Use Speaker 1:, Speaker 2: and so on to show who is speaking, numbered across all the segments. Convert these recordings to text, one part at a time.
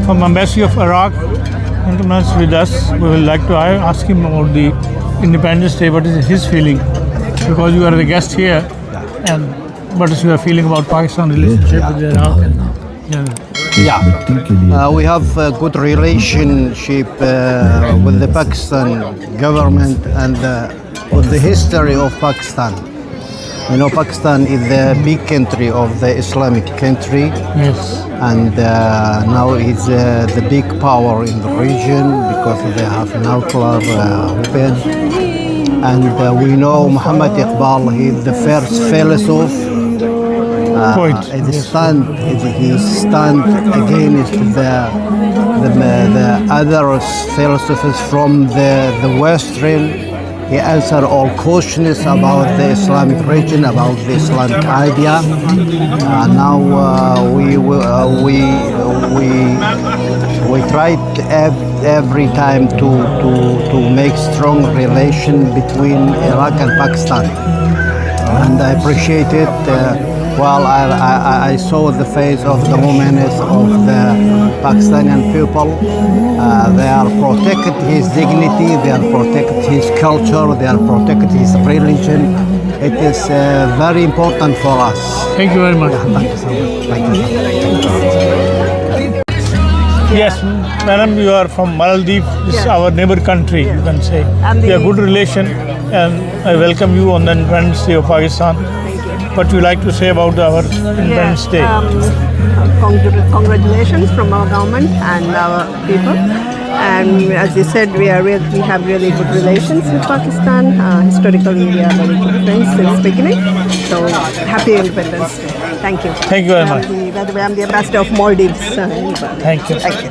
Speaker 1: from Embassy of Iraq, gentleman is with us. We would like to ask him about the Independence Day. What is his feeling? Because you are the guest here, and what is your feeling about Pakistan relationship with Iraq?
Speaker 2: We have a good relationship with the Pakistan government and with the history of Pakistan. You know, Pakistan is the big country of the Islamic country.
Speaker 1: Yes.
Speaker 2: And now it's the big power in the region because they have nuclear weapon. And we know Muhammad Iqbal, he is the first philosopher. He stand against the other philosophers from the Western. He answered all questions about the Islamic region, about the Islamic idea. Now we try every time to make strong relation between Iraq and Pakistan, and I appreciate it. I saw the face of the women's of the Pakistani people. They are protecting his dignity, they are protecting his culture, they are protecting his religion. It is very important for us.
Speaker 1: Thank you very much.
Speaker 2: Thank you so much. Thank you.
Speaker 1: Yes, madam, you are from Maldives. This is our neighbor country, you can say. We have good relation, and I welcome you on the Independence Day of Pakistan. What do you like to say about our Independence Day?
Speaker 3: Congratulations from our government and our people. And as you said, we have really good relations with Pakistan. Historically, we are very good friends since beginning. So happy Independence Day. Thank you.
Speaker 1: Thank you very much.
Speaker 3: By the way, I'm the ambassador of Maldives.
Speaker 1: Thank you.
Speaker 3: Thank you.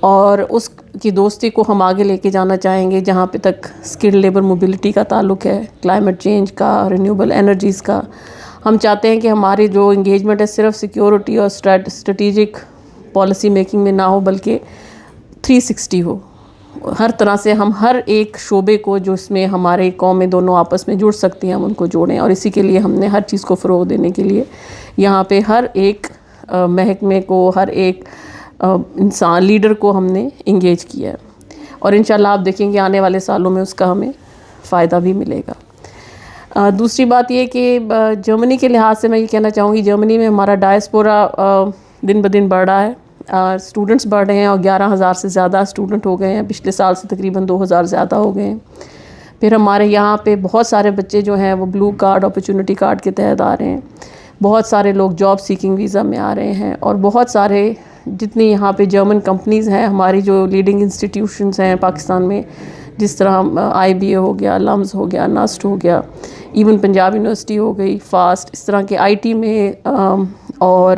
Speaker 4: اور اس کی دوستی کو ہم آگے لے کے جانا چاہیں گے جہاں پہ تک اسکل لیبر موبلٹی کا تعلق ہے، کلائمیٹ چینج کا، رینیوبل انرجیز کا. ہم چاہتے ہیں کہ ہماری جو انگیجمنٹ ہے صرف سیکیورٹی اور اسٹریٹجک پالیسی میکنگ میں نہ ہو بلکہ 360 ہو. ہر طرح سے ہم ہر ایک شعبے کو جو اس میں ہمارے قومیں دونوں آپس میں جڑ سکتی ہیں ہم ان کو جوڑیں، اور اسی کے لیے ہم نے ہر چیز کو فروغ دینے کے لیے یہاں پہ ہر ایک محکمے کو، ہر ایک انسان لیڈر کو ہم نے انگیج کیا ہے، اور انشاءاللہ آپ دیکھیں گے آنے والے سالوں میں اس کا ہمیں فائدہ بھی ملے گا. دوسری بات یہ کہ جرمنی کے لحاظ سے میں یہ کہنا چاہوں گی، جرمنی میں ہمارا ڈائسپورا دن بدن بڑھ رہا ہے، اسٹوڈنٹس بڑھ رہے ہیں، اور 11,000 سے زیادہ اسٹوڈنٹ ہو گئے ہیں، پچھلے سال سے تقریباً 2,000 زیادہ ہو گئے ہیں. پھر ہمارے یہاں پہ بہت سارے بچے جو ہیں وہ بلو کارڈ اپرچونٹی کارڈ کے تحت آ رہے ہیں، بہت سارے لوگ جاب سیکنگ ویزا میں آ رہے ہیں، اور بہت سارے جتنی یہاں پہ جرمن کمپنیز ہیں، ہماری جو لیڈنگ انسٹیٹیوشنز ہیں پاکستان میں، جس طرح IBA ہو گیا، لمز ہو گیا، نسٹ ہو گیا، ایون پنجاب یونیورسٹی ہو گئی، فاسٹ، اس طرح کے IT میں اور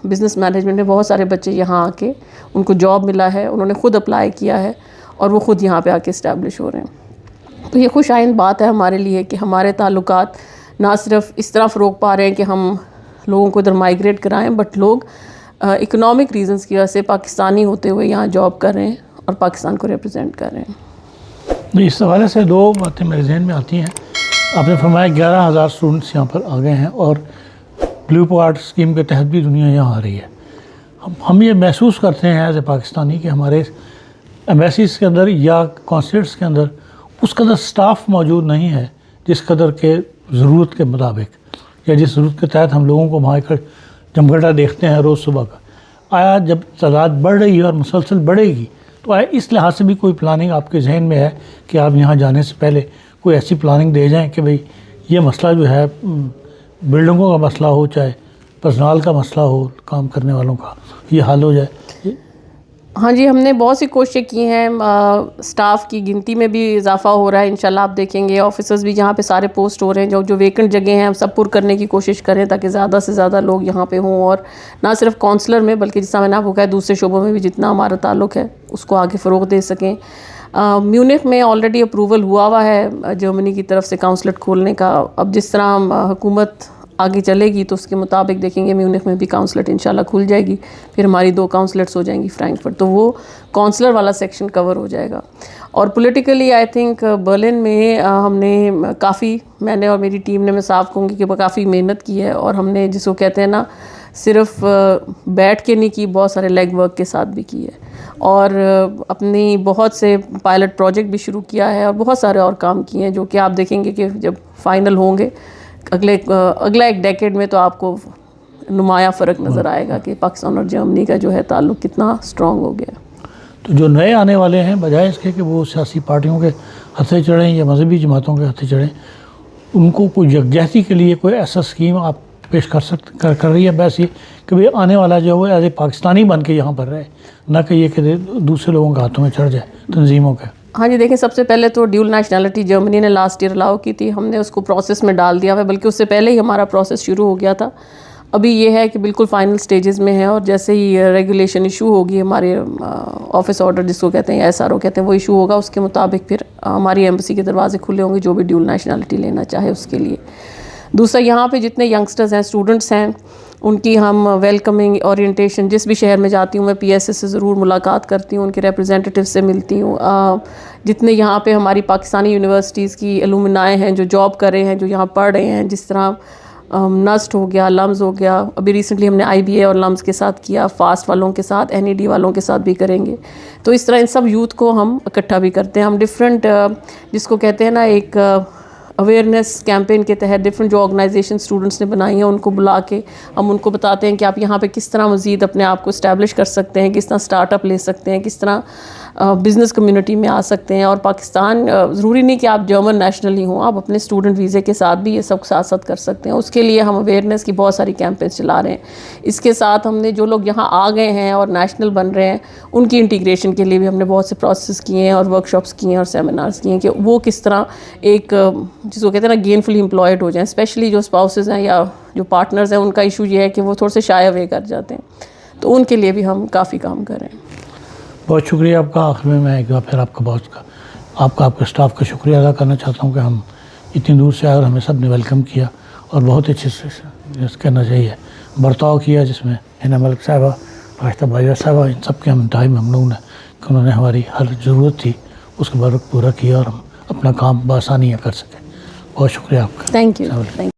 Speaker 4: بزنس مینجمنٹ میں بہت سارے بچے یہاں آ کے ان کو جاب ملا ہے، انہوں نے خود اپلائی کیا ہے اور وہ خود یہاں پہ آ کے اسٹیبلش ہو رہے ہیں. تو یہ خوش آئند بات ہے ہمارے لیے کہ ہمارے تعلقات نہ صرف اس طرح فروغ پا رہے ہیں کہ ہم لوگوں کو ادھر مائیگریٹ کرائیں، بٹ لوگ اکنامک ریزنز کی وجہ سے پاکستانی ہوتے ہوئے یہاں جاب کر رہے ہیں اور پاکستان کو ریپرزینٹ کر رہے ہیں.
Speaker 1: اس حوالے سے دو باتیں میرے ذہن میں آتی ہیں. آپ نے فرمایا 11,000 اسٹوڈنٹس یہاں پر آ گئے ہیں، اور بلو کارڈ اسکیم کے تحت بھی دنیا یہاں آ رہی ہے. ہم یہ محسوس کرتے ہیں ایز اے پاکستانی کہ ہمارے ایمبیسیز کے اندر یا کونسلیٹس کے اندر اس قدر سٹاف موجود نہیں ہے جس قدر کے ضرورت کے مطابق، یا جس ضرورت کے تحت ہم لوگوں کو وہاں کا جمگٹا دیکھتے ہیں روز صبح کا. آیا جب تعداد بڑھ رہی ہے اور مسلسل بڑھے گی تو آیا اس لحاظ سے بھی کوئی پلاننگ آپ کے ذہن میں ہے کہ آپ یہاں جانے سے پہلے کوئی ایسی پلاننگ دے جائیں کہ بھئی یہ مسئلہ جو ہے بلڈنگوں کا مسئلہ ہو، چاہے پرسنل کا مسئلہ ہو، کام کرنے والوں کا، یہ حل ہو جائے؟
Speaker 4: ہاں جی، ہم نے بہت سی کوششیں کی ہیں، سٹاف کی گنتی میں بھی اضافہ ہو رہا ہے. انشاءاللہ آپ دیکھیں گے آفیسرز بھی جہاں پہ سارے پوسٹ ہو رہے ہیں، جو ویکنٹ جگہیں ہیں ہم سب پر کرنے کی کوشش کریں تاکہ زیادہ سے زیادہ لوگ یہاں پہ ہوں، اور نہ صرف کونسلر میں بلکہ جس طرح میں نے آپ کو کہا دوسرے شعبوں میں بھی جتنا ہمارا تعلق ہے اس کو آگے فروغ دے سکیں. میونخ میں آلریڈی اپروول ہوا ہے جرمنی کی طرف سے کاؤنسلیٹ کھولنے کا. اب جس طرح حکومت آگے چلے گی تو اس کے مطابق دیکھیں گے میونخ میں بھی کاؤنسلیٹ انشاءاللہ کھل جائے گی. پھر ہماری 2 کاؤنسلیٹس ہو جائیں گی فرینکفرٹ، تو وہ کاؤنسلر والا سیکشن کور ہو جائے گا. اور پولیٹیکلی آئی تھنک برلن میں ہم نے کافی، میں نے اور میری ٹیم نے، میں صاف کہوں گی کہ کافی محنت کی ہے، اور ہم نے جس کو کہتے ہیں نا صرف بیٹھ کے نہیں کی، بہت سارے لیگ ورک کے ساتھ بھی کی ہے، اور اپنی بہت سے پائلٹ پروجیکٹ بھی شروع کیا ہے، اور بہت سارے اور کام کیے ہیں جو کہ آپ دیکھیں گے کہ جب فائنل ہوں گے اگلا ایک ڈیکیڈ میں تو آپ کو نمایاں فرق نظر آئے گا کہ پاکستان اور جرمنی کا جو ہے تعلق کتنا اسٹرانگ ہو گیا.
Speaker 1: تو جو نئے آنے والے ہیں، بجائے اس کے کہ وہ سیاسی پارٹیوں کے ہتھے چڑھیں یا مذہبی جماعتوں کے ہتھے چڑھیں، ان کو کوئی یکجہتی کے لیے کوئی ایسا اسکیم آپ پیش کر رہی ہے بس یہ کہ بھئی آنے والا جو ہے وہ ایز اے پاکستانی بن کے یہاں پر رہے، نہ کہ یہ کہ دوسرے لوگوں کے ہاتھوں میں چڑھ جائے، تنظیموں کے؟
Speaker 4: ہاں جی، دیکھیں سب سے پہلے تو ڈیول نیشنلٹی جرمنی نے لاسٹ ایئر الاؤ کی تھی، ہم نے اس کو پروسیس میں ڈال دیا ہے، بلکہ اس سے پہلے ہی ہمارا پروسیس شروع ہو گیا تھا. ابھی یہ ہے کہ بالکل فائنل سٹیجز میں ہے، اور جیسے ہی ریگولیشن ایشو ہوگی، ہمارے آفس آرڈر جس کو کہتے ہیں SRO کہتے ہیں، وہ ایشو ہوگا، اس کے مطابق پھر ہماری ایمبیسی کے دروازے کھلے ہوں گے جو بھی ڈیول نیشنلٹی لینا چاہے اس کے لیے. دوسرا، یہاں پہ جتنے ینگسٹرز ہیں، اسٹوڈنٹس ہیں، ان کی ہم ویلکمنگ اورینٹیشن، جس بھی شہر میں جاتی ہوں میں PSS سے ضرور ملاقات کرتی ہوں، ان کے ریپرزینٹیو سے ملتی ہوں. جتنے یہاں پہ ہماری پاکستانی یونیورسٹیز کی ایلومنائے ہیں جو جاب کر رہے ہیں، جو یہاں پڑھ رہے ہیں، جس طرح نسٹ ہو گیا، لمز ہو گیا، ابھی ریسنٹلی ہم نے IBA اور لمز کے ساتھ کیا، فاسٹ والوں کے ساتھ، NED والوں کے ساتھ بھی کریں گے. تو اس طرح ان سب یوتھ کو ہم اکٹھا بھی کرتے ہیں. ہم ڈفرینٹ جس کو کہتے ہیں نا ایک اویئرنیس کیمپین کے تحت ڈفرینٹ جو آرگنائزیشن اسٹوڈنٹس نے بنائی ہیں ان کو بلا کے ہم ان کو بتاتے ہیں کہ آپ یہاں پہ کس طرح مزید اپنے آپ کو اسٹیبلش کر سکتے ہیں، کس طرح اسٹارٹ اپ لے سکتے ہیں، کس طرح بزنس کمیونٹی میں آ سکتے ہیں. اور پاکستان ضروری نہیں کہ آپ جرمن نیشنل ہی ہوں، آپ اپنے اسٹوڈنٹ ویزے کے ساتھ بھی یہ سب ساتھ ساتھ کر سکتے ہیں. اس کے لیے ہم اویئرنیس کی بہت ساری کیمپینس چلا رہے ہیں. اس کے ساتھ ہم نے جو لوگ یہاں آ گئے ہیں اور نیشنل بن رہے ہیں ان کی انٹیگریشن کے لیے بھی ہم نے بہت سے پروسیس کیے ہیں اور ورکشاپس کیے ہیں اور سیمینارز کیے ہیں کہ وہ کس طرح ایک جس کو کہتے ہیں نا گینفلی امپلائڈ ہو جائیں. اسپیشلی جو اسپاؤسز ہیں یا جو پارٹنرز ہیں ان کا ایشو یہ ہے کہ وہ تھوڑے سے شائے اوے کر جاتے ہیں، تو ان کے لیے بھی ہم کافی کام کر رہے ہیں.
Speaker 1: بہت شکریہ آپ کا. آخر میں ایک بار پھر آپ کا بہت آپ کا اسٹاف کا شکریہ ادا کرنا چاہتا ہوں کہ ہم اتنی دور سے آئے اور ہمیں سب نے ویلکم کیا اور بہت اچھے سے کہنا چاہیے برتاؤ کیا، جس میں ہنا ملک صاحبہ، راستہ بھائیہ صاحبہ، ان سب کے ہم ممنون ہیں کہ انہوں نے ہماری ہر ضرورت تھی اس کے بعد پورا کیا اور ہم اپنا کام بآسانی کر سکیں. بہت شکریہ آپ کا.
Speaker 4: Thank you.